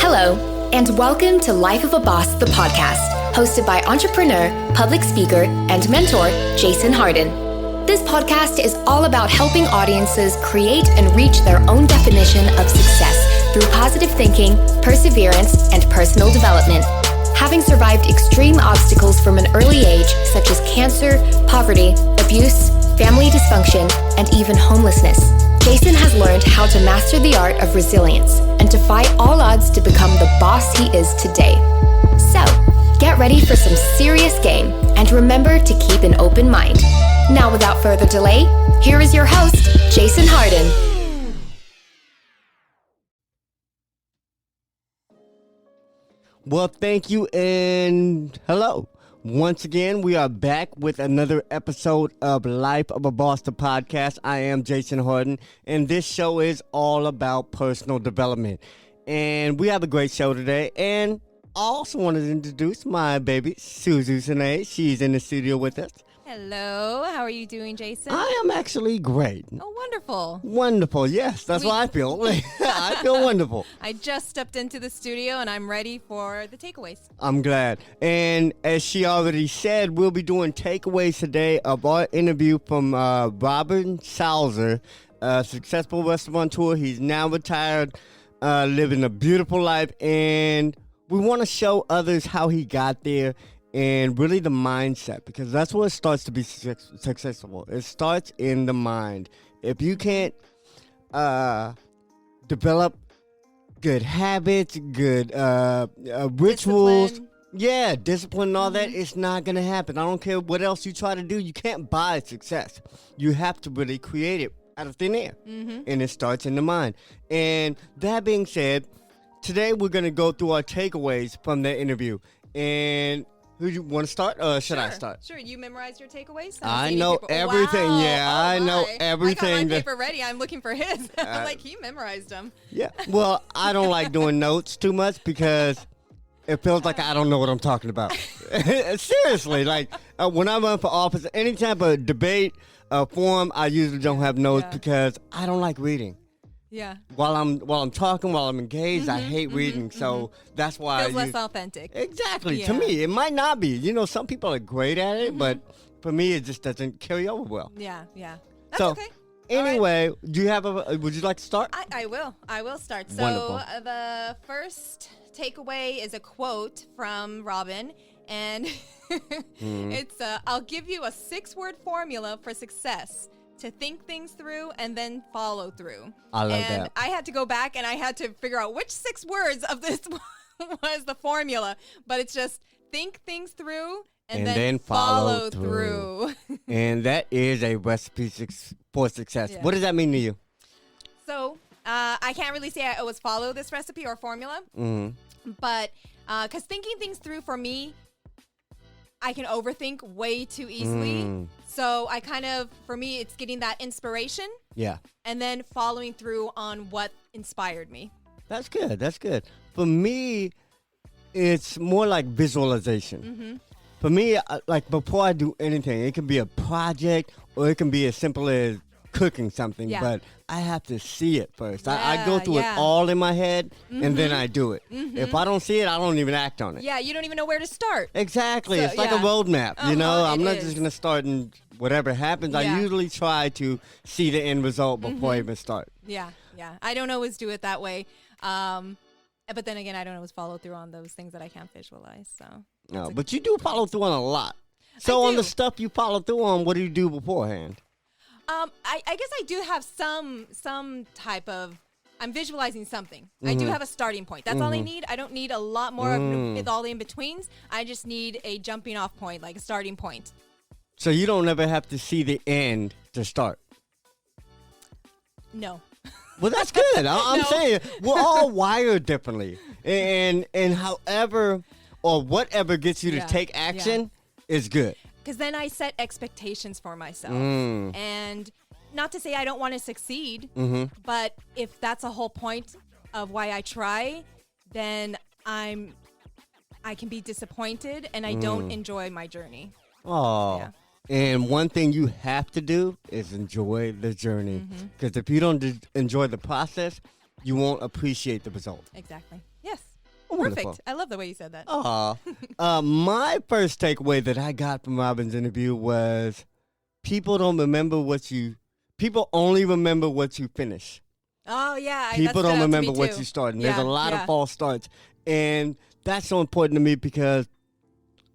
Hello, and welcome to Life of a Boss, the podcast, hosted by entrepreneur, public speaker, and mentor, Jason Harden. This podcast is all about helping audiences create and reach their own definition of success through positive thinking, perseverance, and personal development. Having survived extreme obstacles from an early age, such as cancer, poverty, abuse, family dysfunction, and even homelessness, Jason has learned how to master the art of resilience and defy all odds to become the boss he is today. So, get ready for some serious game and remember to keep an open mind. Now, without further delay, here is your host, Jason Harden. Well, thank you and hello. Once again, we are back with another episode of Life of a Boss, the podcast. I am Jason Harden, and this show is all about personal development. And we have a great show today, and I also wanted to introduce my baby, Suzu. She's in the studio with us. Hello, how are you doing, Jason? I am actually great. Oh, wonderful. Wonderful, yes, that's what I feel. I feel wonderful. I just stepped into the studio and I'm ready for the takeaways. I'm glad. And as she already said, we'll be doing takeaways today of our interview from Robin Salzer, a successful restaurateur. He's now retired, living a beautiful life, and we want to show others how he got there. And really the mindset, because that's where it starts to be successful. It starts in the mind. If you can't develop good habits, good rituals, discipline and all that, it's not going to happen. I don't care what else you try to do. You can't buy success. You have to really create it out of thin air. And it starts in the mind. And that being said, today we're going to go through our takeaways from the interview. And who you want to start, or should I start? Sure. You memorized your takeaways? I know everything. Wow. Yeah, I know everything. I got my paper ready. I'm looking for his. I'm like, he memorized them. Yeah. Well, I don't like doing notes too much because it feels like I don't know what I'm talking about. Seriously, like when I run for office, any type of debate, forum, I usually don't have notes because I don't like reading. Yeah. While I'm talking, while I'm engaged, I hate reading. So that's why feels less authentic. Exactly. Yeah. To me, it might not be. You know, some people are great at it, but for me, it just doesn't carry over well. Yeah. That's so, okay. Anyway, do you have would you like to start? I will start. So Wonderful. The first takeaway is a quote from Robin, and it's I'll give you a 6-word formula for success: to think things through and then follow through. I love and that. I had to go back and I had to figure out which 6 words of this was the formula, but it's just think things through and then follow through. And that is a recipe for success. Yeah. What does that mean to you? So I can't really say I always follow this recipe or formula, but because thinking things through for me, I can overthink way too easily. So I for me, it's getting that inspiration. Yeah. And then following through on what inspired me. That's good. That's good. For me, it's more like visualization. For me, like before I do anything, it can be a project or it can be as simple as cooking something, but I have to see it first. I go through it all in my head, and then I do it. If I don't see it, I don't even act on it. Yeah, you don't even know where to start. Exactly. So, it's like a roadmap, you know? I'm not just going to start and whatever happens. I usually try to see the end result before I even start. Yeah. I don't always do it that way. But then again, I don't always follow through on those things that I can't visualize. So no, but you do follow through on a lot. So on the stuff you follow through on, what do you do beforehand? I guess I do have some type of, I'm visualizing something. I do have a starting point. That's all I need. I don't need a lot more of all the in-betweens. I just need a jumping off point, like a starting point. So you don't ever have to see the end to start? No. Well, that's good. I'm saying we're all wired differently. And however or whatever gets you to take action is good. Because then I set expectations for myself. And not to say I don't want to succeed, but if that's a whole point of why I try, then I can be disappointed and I don't enjoy my journey. Oh. Yeah. And one thing you have to do is enjoy the journey. Because if you don't enjoy the process, you won't appreciate the result. Exactly. Yes. Wonderful. Perfect. I love the way you said that. My first takeaway that I got from Robin's interview was people only remember what you finish. Oh, yeah. People that don't stood out to remember me, what too. you start. And Yeah, there's a lot yeah. of false starts. And that's so important to me because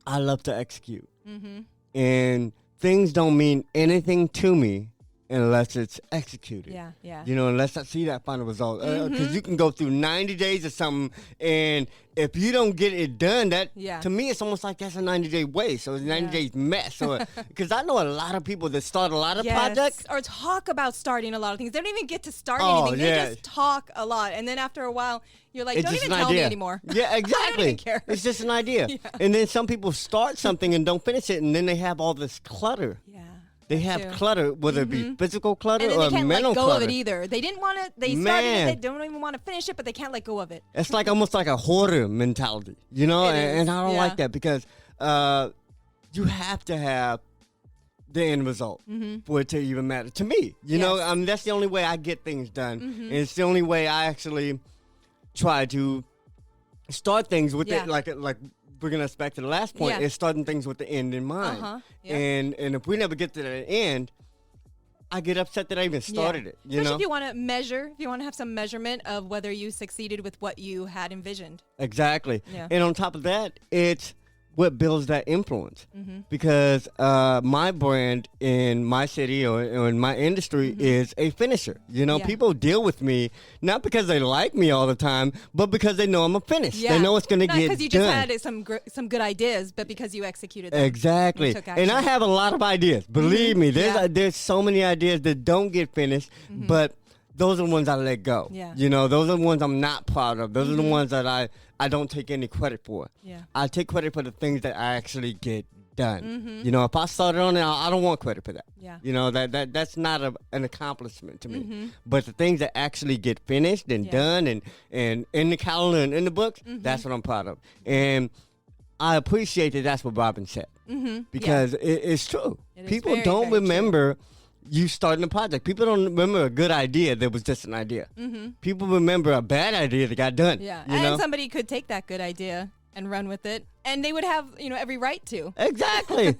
I love to execute. Mm-hmm. And things don't mean anything to me unless it's executed. Yeah, yeah. You know, unless I see that final result. Because you can go through 90 days or something, and if you don't get it done, to me, it's almost like that's a 90-day waste or a 90 days mess. Because I know a lot of people that start a lot of projects. Or talk about starting a lot of things. They don't even get to start Oh, anything. yeah. They just talk a lot. And then after a while, you're like, It's don't just even an tell idea. me anymore. Yeah, exactly. I don't even care. It's just an idea. Yeah. And then some people start something and don't finish it, and then they have all this clutter. Yeah. They that have too. clutter, whether it be physical clutter And then or they can't mental let go clutter. of it either. They didn't want to. They started it. Man. They don't even want to finish it, but they can't let go of it. It's like almost like a hoarder mentality, you know? It is, And I don't yeah. like that because you have to have the end result for it to even matter. To me, you know, Yes. that's the only way I get things done. And it's the only way I actually try to start things with it, like bringing us back to the last point, is starting things with the end in mind. Yeah. And if we never get to the end, I get upset that I even started it. You Especially know? if you want to measure, if you want to have some measurement of whether you succeeded with what you had envisioned. Exactly. Yeah. And on top of that, it's what builds that influence. Because my brand in my city or in my industry is a finisher. You know, people deal with me not because they like me all the time, but because they know I'm a finish. Yeah. They know it's going to Not get because you done. just had some good ideas, but because you executed them. Exactly. You took And I action. have a lot of ideas. Believe me, Yeah. there's so many ideas that don't get finished, but those are the ones I let go. Yeah. You know, those are the ones I'm not proud of. Those are the ones that I don't take any credit for. Yeah. I take credit for the things that I actually get done. You know, if I started on it, I don't want credit for that. Yeah. You know, that's not an accomplishment to me. But the things that actually get finished and done and in the calendar and in the books, that's what I'm proud of. And I appreciate that that's what Robin said. Because it's true. It is People very, don't very true. remember you starting a project. People don't remember a good idea that was just an idea. People remember a bad idea that got done. Yeah. You And know? somebody could take that good idea and run with it, and they would have, every right to. Exactly.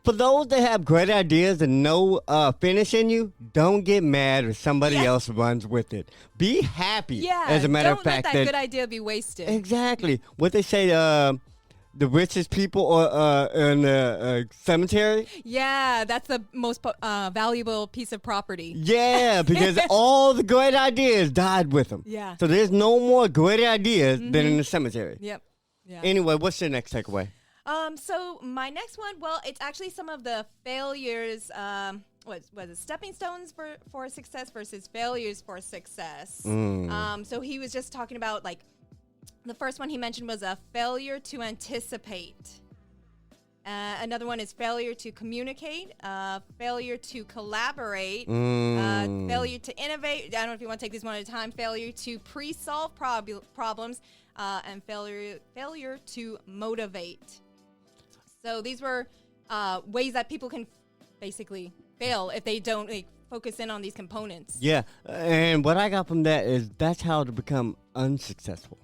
For those that have great ideas and no finish in you, don't get mad if somebody else runs with it. Be happy. Yeah. As a matter don't of fact, let that good idea be wasted. exactly what they say. The richest people in the cemetery. Yeah, that's the most valuable piece of property. Yeah, because all the great ideas died with them. Yeah. So there's no more great ideas than in the cemetery. Yep. Yeah. Anyway, what's your next takeaway? So my next one, well, it's actually some of the failures. Was it stepping stones for success versus failures for success? So he was just talking about the first one he mentioned was a failure to anticipate. Another one is failure to communicate, failure to collaborate, failure to innovate. I don't know if you want to take these one at a time. Failure to pre-solve problems, and failure to motivate. So these were ways that people can basically fail if they don't focus in on these components. Yeah, and what I got from that is that's how to become unsuccessful.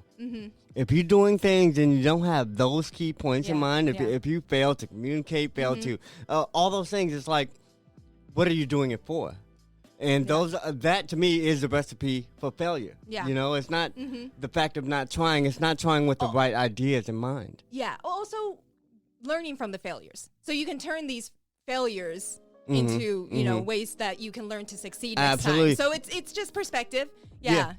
If you're doing things and you don't have those key points in mind, if you fail to communicate, fail to all those things, it's like, what are you doing it for? And those that to me is the recipe for failure. Yeah. You know, it's not the fact of not trying. It's not trying with the right ideas in mind. Yeah. Also, learning from the failures, so you can turn these failures into ways that you can learn to succeed next Absolutely. time. So it's just perspective. Yeah.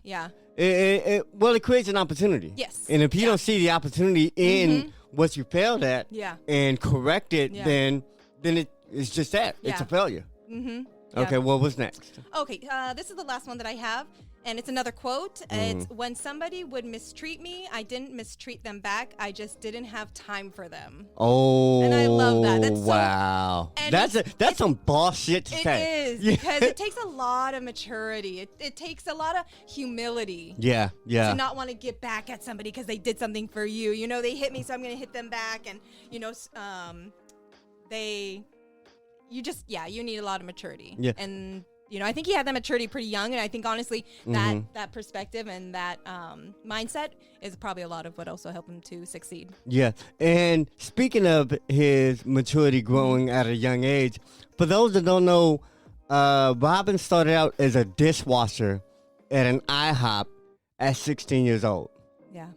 Well, it creates an opportunity. Yes. And if you don't see the opportunity in what you failed at and correct it, then it's just that. It's Yeah. a failure. Okay, well, what's next? Okay, this is the last one that I have, and it's another quote. It's, when somebody would mistreat me, I didn't mistreat them back. I just didn't have time for them. Oh, And I love that. That's so- wow. and That's some boss shit to It say. is, because it takes a lot of maturity. It takes a lot of humility. Yeah. To not want to get back at somebody because they did something for you. They hit me, so I'm going to hit them back. And, you need a lot of maturity. Yeah. And I think he had that maturity pretty young, and I think honestly that perspective and that mindset is probably a lot of what also helped him to succeed. Yeah, and speaking of his maturity growing at a young age, for those that don't know, Robin started out as a dishwasher at an IHOP at 16 years old. Yeah.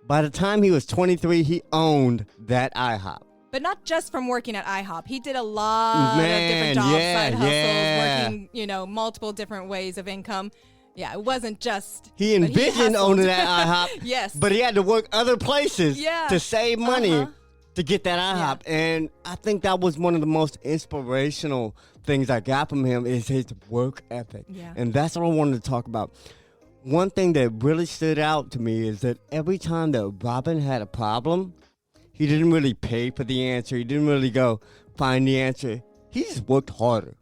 By the time he was 23, he owned that IHOP. But not just from working at IHOP. He did a lot of different jobs, side hustles, working, multiple different ways of income. Yeah, it wasn't just... He envisioned owning that IHOP. Yes. But he had to work other places to save money to get that IHOP. Yeah. And I think that was one of the most inspirational things I got from him is his work ethic. Yeah. And that's what I wanted to talk about. One thing that really stood out to me is that every time that Robin had a problem, he didn't really pay for the answer. He didn't really go find the answer. He just worked harder.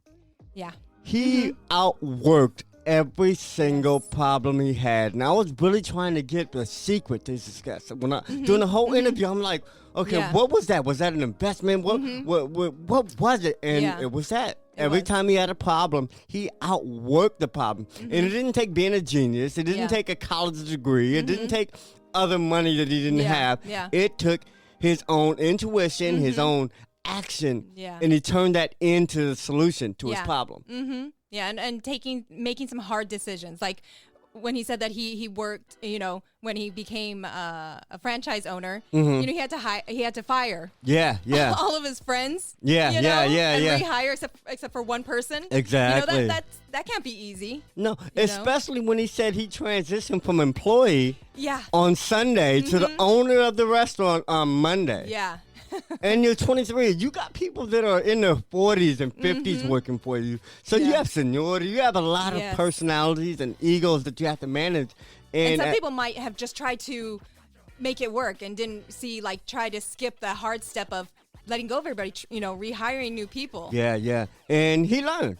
Yeah. He outworked every single problem he had. And I was really trying to get the secret to success. When during the whole interview, I'm like, okay, what was that? Was that an investment? What was it? And it was that. Every time he had a problem, he outworked the problem. And it didn't take being a genius. It didn't take a college degree. It didn't take other money that he didn't have. Yeah. It took his own intuition, his own action, and he turned that into the solution to his problem. Mm-hmm. Yeah, and making some hard decisions. Like when he said that he worked, when he became a franchise owner, he had to fire all of his friends. And rehire except for one person. Exactly. That can't be easy. No, especially when he said he transitioned from employee on Sunday to the owner of the restaurant on Monday. Yeah. And you're 23. You got people that are in their 40s and 50s working for you. So you have seniority. You have a lot of personalities and egos that you have to manage. And some people might have just tried to make it work and didn't try to skip the hard step of letting go of everybody, rehiring new people. Yeah. And he learned.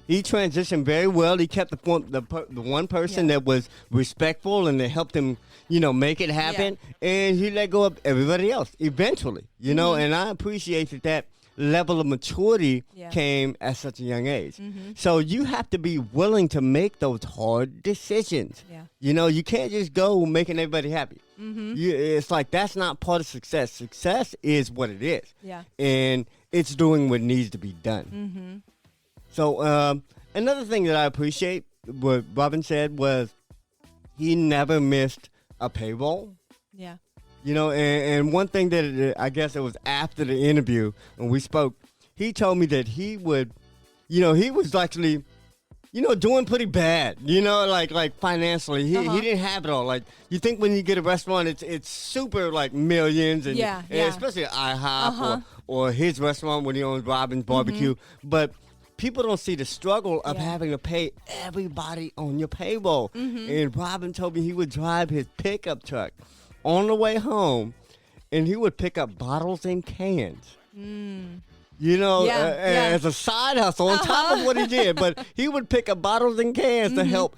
He transitioned very well. He kept the one person that was respectful and that helped him, make it happen. And he let go of everybody else eventually, and I appreciate that level of maturity came at such a young age. So you have to be willing to make those hard decisions. You can't just go making everybody happy. It's like that's not part of success. Success is what it is. And it's doing what needs to be done. So another thing that I appreciate what Robin said was he never missed a payroll. And one thing that I guess it was after the interview when we spoke, he told me that he would, he was actually, doing pretty bad, like financially. He didn't have it all. Like you think when you get a restaurant, it's super like millions and especially at IHOP or his restaurant when he owns Robin's Barbecue. But people don't see the struggle of having to pay everybody on your payroll. And Robin told me he would drive his pickup truck on the way home, and he would pick up bottles and cans. As a side hustle on top of what he did. But he would pick up bottles and cans to help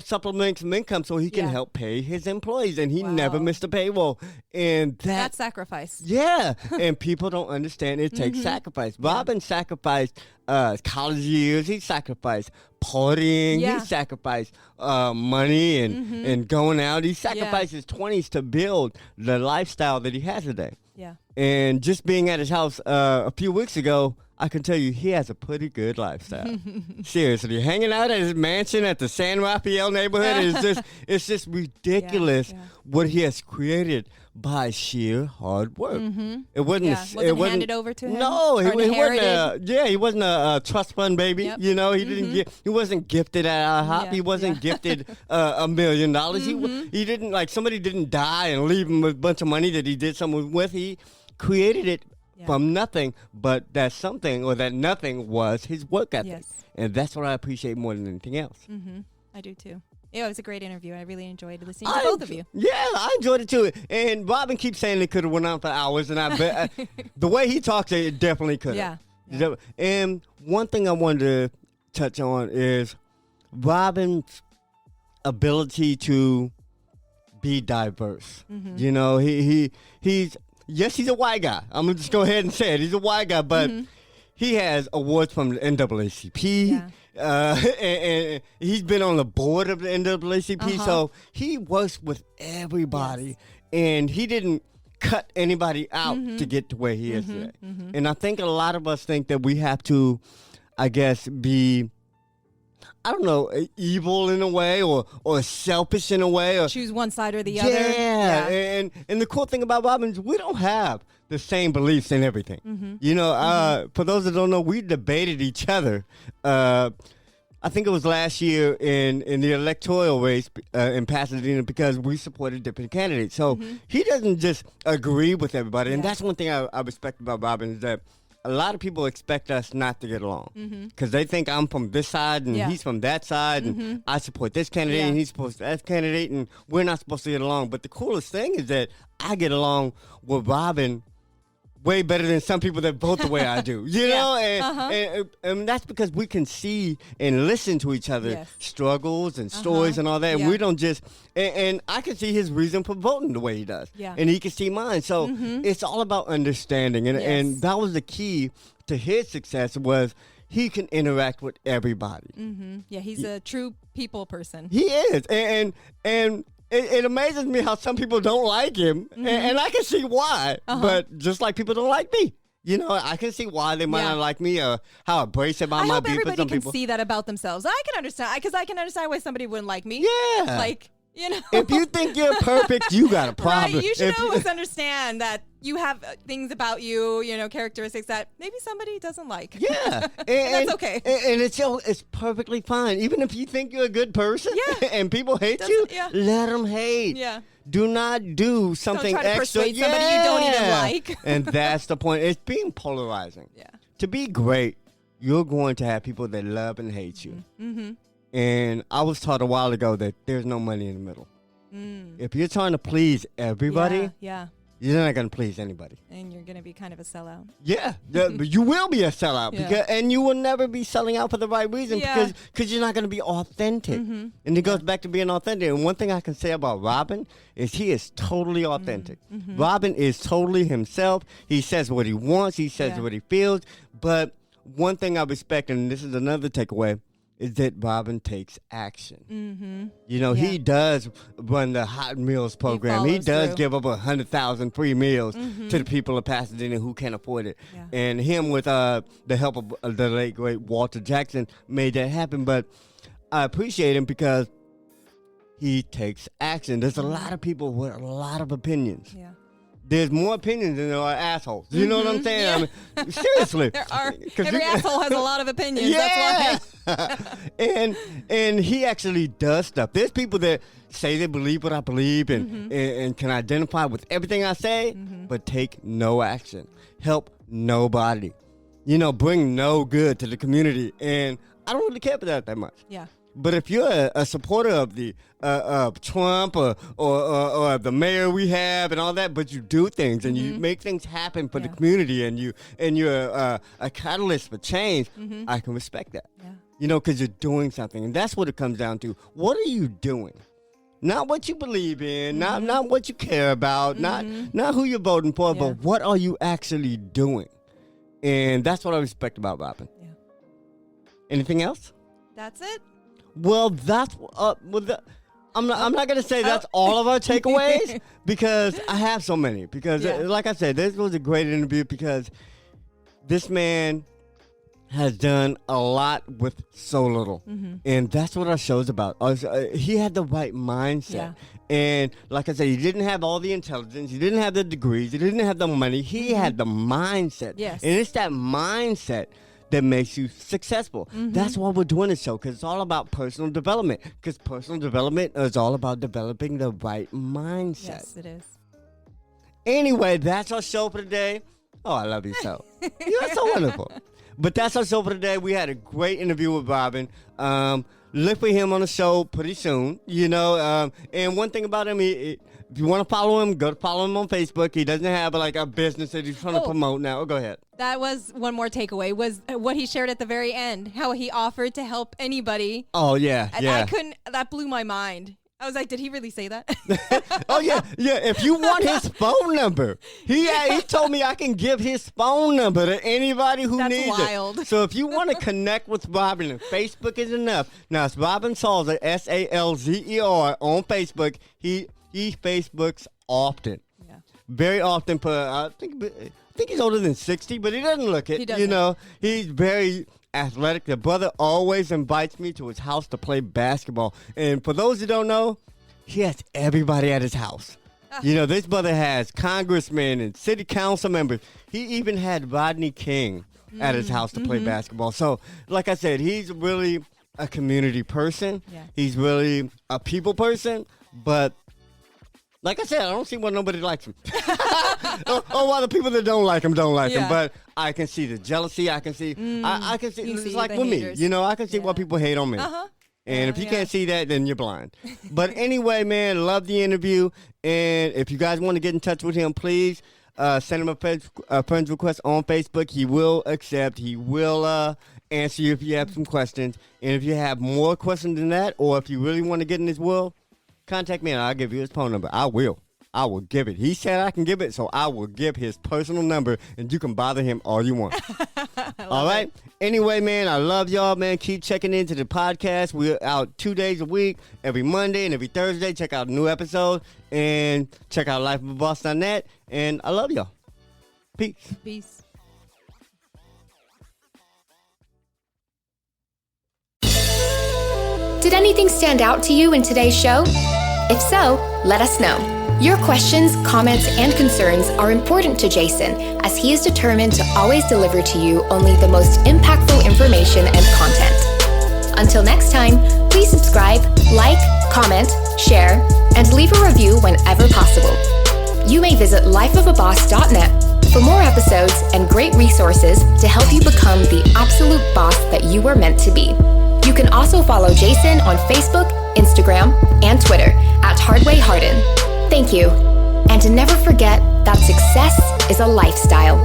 supplement some income so he can help pay his employees. And he never missed a payroll. And that's sacrifice. Yeah. And people don't understand it takes sacrifice. Robin sacrificed college years. He sacrificed partying. He sacrificed money and going out. He sacrificed his 20s to build the lifestyle that he has today. And just being at his house a few weeks ago, I can tell you he has a pretty good lifestyle. Seriously, hanging out at his mansion at the San Rafael neighborhood it's just ridiculous what he has created by sheer hard work. It wasn't handed over to him. No, he wasn't a trust fund baby. He didn't he wasn't gifted at IHOP. He wasn't gifted $1 million. He didn't somebody didn't die and leave him with a bunch of money that he did something with. He created it from nothing, but that something or that nothing was his work ethic. And that's what I appreciate more than anything else. I do too. It was a great interview. I really enjoyed listening to both of you. Yeah, I enjoyed it too. And Robin keeps saying it could have went on for hours, and I bet the way he talks, it definitely could have. Yeah. And one thing I wanted to touch on is Robin's ability to be diverse. He's a white guy. I'm gonna just go ahead and say it. He's a white guy, but he has awards from the NAACP. And he's been on the board of the NAACP, so he works with everybody, and he didn't cut anybody out to get to where he is today. And I think a lot of us think that we have to, I guess, be, I don't know, evil in a way or selfish in a way. Or choose one side or the other. Yeah. And the cool thing about Robin is we don't have the same beliefs in everything. You know, for those that don't know, we debated each other. I think it was last year in the electoral race in Pasadena because we supported different candidates. So he doesn't just agree with everybody. And that's one thing I respect about Robin is that a lot of people expect us not to get along because they think I'm from this side and he's from that side and I support this candidate and he's supposed to that candidate and we're not supposed to get along. But the coolest thing is that I get along with Robin way better than some people that vote the way I do, you know? And that's because we can see and listen to each other struggles and stories and all that. And we don't just, and I can see his reason for voting the way he does. And he can see mine. So it's all about understanding. And that was the key to his success was he can interact with everybody. Yeah, he's a true people person. He is. And it amazes me how some people don't like him, and I can see why. But just like people don't like me, you know, I can see why they might not like me or how abrasive I might be for some people. I hope everybody can see that about themselves. I can understand, because I can understand why somebody wouldn't like me. Yeah. Like, you know. If you think you're perfect, you got a problem. Right, you should always understand that you have things about you, you know, characteristics that maybe somebody doesn't like. Yeah. And that's okay. And it's perfectly fine. Even if you think you're a good person and people hate you, let them hate. Yeah. Do not do something don't try to extra. persuade somebody you don't even like. And that's the point. It's being polarizing. Yeah. To be great, you're going to have people that love and hate you. And I was taught a while ago that there's no money in the middle. If you're trying to please everybody, you're not going to please anybody. And you're going to be kind of a sellout. Yeah, but you will be a sellout and you will never be selling out for the right reason because you're not going to be authentic. And it goes back to being authentic. And one thing I can say about Robin is he is totally authentic. Robin is totally himself. He says what he wants. He says what he feels. But one thing I respect, and this is another takeaway, is that Robin takes action. You know, he does run the Hot Meals program. He does give up 100,000 free meals to the people of Pasadena who can't afford it. And him, with the help of the late, great Walter Jackson, made that happen. But I appreciate him because he takes action. There's a lot of people with a lot of opinions. There's more opinions than there are assholes. You know what I'm saying? I mean, seriously. There are. Every asshole has a lot of opinions. That's why. and he actually does stuff. There's people that say they believe what I believe and can identify with everything I say, but take no action. Help nobody. You know, bring no good to the community. And I don't really care for that much. Yeah. But if you're a supporter of the Trump or the mayor we have and all that, but you do things and you make things happen for the community and you're a catalyst for change, I can respect that. You know, because you're doing something, and that's what it comes down to. What are you doing? Not what you believe in, not what you care about, not who you're voting for, but what are you actually doing? And that's what I respect about Robin. Anything else? That's it. Well, that's I'm not going to say that's all of our takeaways because I have so many. Because, like I said, this was a great interview because this man has done a lot with so little. And that's what our show's about. He had the right mindset. And like I said, he didn't have all the intelligence. He didn't have the degrees. He didn't have the money. He had the mindset. Yes. And it's that mindset that makes you successful. That's why we're doing this show, because it's all about personal development. Because personal development is all about developing the right mindset. Yes, it is. Anyway, that's our show for today. Oh, I love you so. You're so wonderful. But that's our show for today. We had a great interview with Robin. Look for him on the show pretty soon, you know. And one thing about him, if you want to follow him, go to follow him on Facebook. He doesn't have like a business that he's trying to promote now. Go ahead. That was one more takeaway, was what he shared at the very end, how he offered to help anybody. Oh, yeah, And I couldn't, that blew my mind. I was like, did he really say that? Oh yeah. If you want his phone number, he told me I can give his phone number to anybody who needs wild. it. So if you want to connect with Robin, and Facebook is enough. Now it's Robin Salzer, Salzer on Facebook. He Facebooks often, very often. I think he's older than 60, but he doesn't look it. He doesn't. You know, he's very athletic. The brother always invites me to his house to play basketball. And for those who don't know, he has everybody at his house. You know, this brother has congressmen and city council members. He even had Rodney King at his house to play basketball. So, like I said, he's really a community person. Yeah. He's really a people person. But like I said, I don't see why nobody likes him. or why the people that don't like him don't like him. But I can see the jealousy. I can see. I can see. It's like with haters. me. You know, I can see why people hate on me. And if you can't see that, then you're blind. But anyway, man, love the interview. And if you guys want to get in touch with him, please send him a friend's request on Facebook. He will accept. He will answer you if you have some questions. And if you have more questions than that, or if you really want to get in his world, contact me and I'll give you his phone number. I will give it. He said I can give it, so I will give his personal number, and you can bother him all you want. All right? It. Anyway, man, I love y'all, man. Keep checking into the podcast. We're out 2 days a week, every Monday and every Thursday. Check out a new episode, and check out lifeofaboss.net. And I love y'all. Peace. Peace. Did anything stand out to you in today's show? If so, let us know. Your questions, comments, and concerns are important to Jason, as he is determined to always deliver to you only the most impactful information and content. Until next time, please subscribe, like, comment, share, and leave a review whenever possible. You may visit lifeofaboss.net for more episodes and great resources to help you become the absolute boss that you were meant to be. You can also follow Jason on Facebook, Instagram, and Twitter at HardwayHarden. Thank you. And never forget that success is a lifestyle.